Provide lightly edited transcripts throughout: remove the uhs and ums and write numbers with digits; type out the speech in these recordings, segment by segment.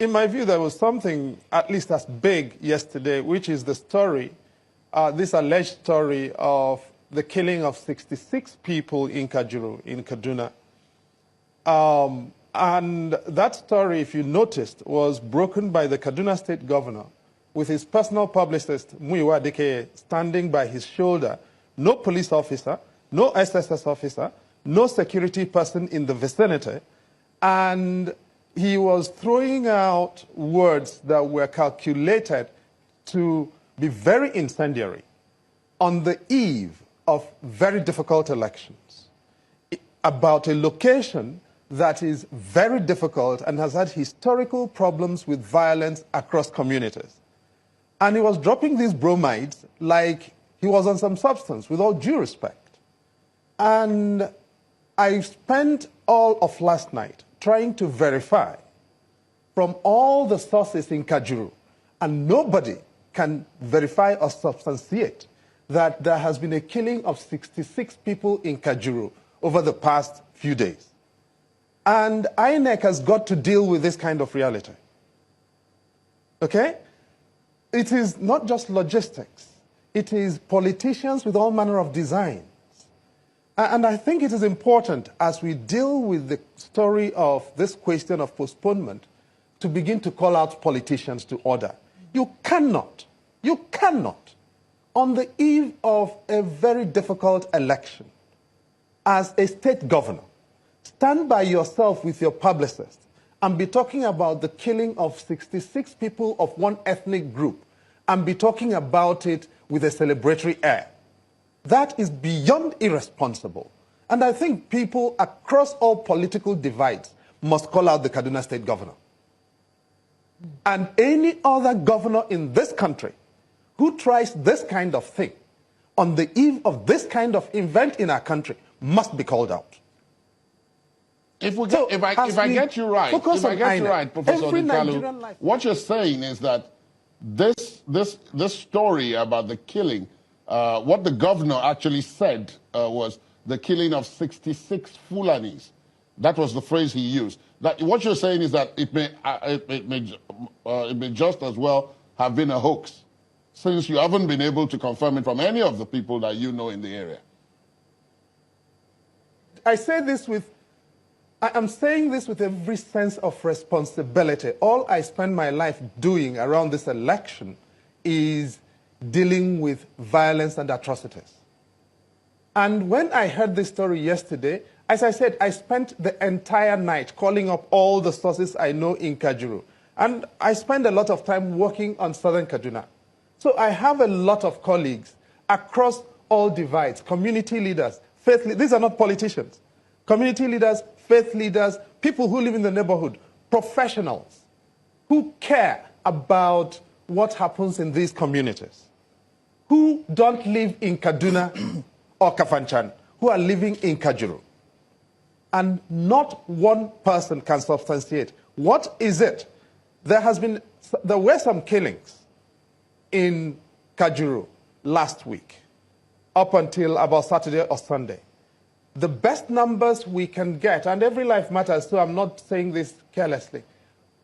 In my view, there was something at least as big yesterday, which is the story, this alleged story of the killing of 66 people in Kajuru, in Kaduna. And that story, if you noticed, was broken by the Kaduna State Governor with his personal publicist, Muyiwa Adekeye, standing by his shoulder. No police officer, no SSS officer, no security person in the vicinity. And he was throwing out words that were calculated to be very incendiary on the eve of very difficult elections about a location that is very difficult and has had historical problems with violence across communities. And he was dropping these bromides like he was on some substance, with all due respect. And I spent all of last night trying to verify from all the sources in Kajuru, and nobody can verify or substantiate that there has been a killing of 66 people in Kajuru over the past few days. And INEC has got to deal with this kind of reality. Okay? It is not just logistics. It is politicians with all manner of designs. And I think it is important, as we deal with the story of this question of postponement, to begin to call out politicians to order. You cannot, on the eve of a very difficult election, as a state governor, stand by yourself with your publicist and be talking about the killing of 66 people of one ethnic group and be talking about it with a celebratory air. That is beyond irresponsible. And I think people across all political divides must call out the Kaduna State Governor. And any other governor in this country who tries this kind of thing on the eve of this kind of event in our country must be called out. If I get you right, Professor Odinkalu, what you're saying is that this story about the killing, what the governor actually said was the killing of 66 Fulanis. That was the phrase he used. That what you're saying is that it may just as well have been a hoax, since you haven't been able to confirm it from any of the people that you know in the area. I am saying this with every sense of responsibility. All I spend my life doing around this election is dealing with violence and atrocities. And when I heard this story yesterday, as I said, I spent the entire night calling up all the sources I know in Kajuru. And I spend a lot of time working on southern Kaduna. So I have a lot of colleagues across all divides, community leaders, faith leaders. These are not politicians. Community leaders, faith leaders, people who live in the neighborhood, professionals who care about what happens in these communities, who don't live in Kaduna or Kafanchan, who are living in Kajuru. And not one person can substantiate. What is it? There were some killings in Kajuru last week, up until about Saturday or Sunday. The best numbers we can get, and every life matters, so I'm not saying this carelessly,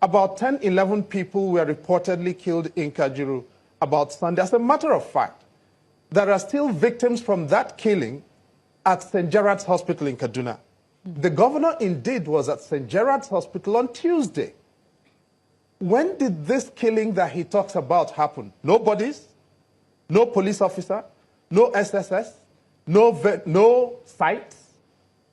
about 10, 11 people were reportedly killed in Kajuru about Sunday. As a matter of fact, there are still victims from that killing at St. Gerard's Hospital in Kaduna. The governor indeed was at St. Gerard's Hospital on Tuesday. When did this killing that he talks about happen? No bodies, no police officer, no SSS, no sites,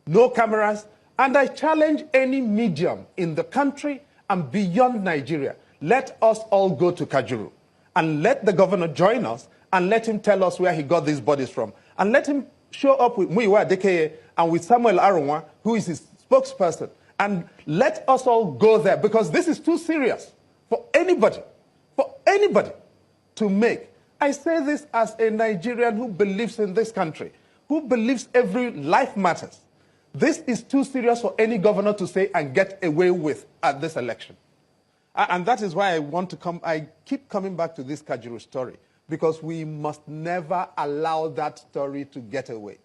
no cameras. And I challenge any medium in the country and beyond Nigeria, let us all go to Kajuru and let the governor join us and let him tell us where he got these bodies from. And let him show up with Muyiwa Adekeye and with Samuel Arunwa, who is his spokesperson. And let us all go there, because this is too serious for anybody to make. I say this as a Nigerian who believes in this country, who believes every life matters. This is too serious for any governor to say and get away with at this election. And that is why I keep coming back to this Kajuru story, because we must never allow that story to get away.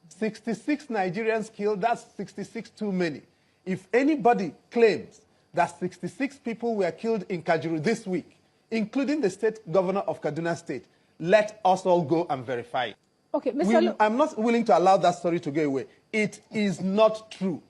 66 Nigerians killed, that's 66 too many. If anybody claims that 66 people were killed in Kajuru this week, including the state governor of Kaduna State. Let us all go and verify it. Okay, Mr. I'm not willing to allow that story to go away. It is not true.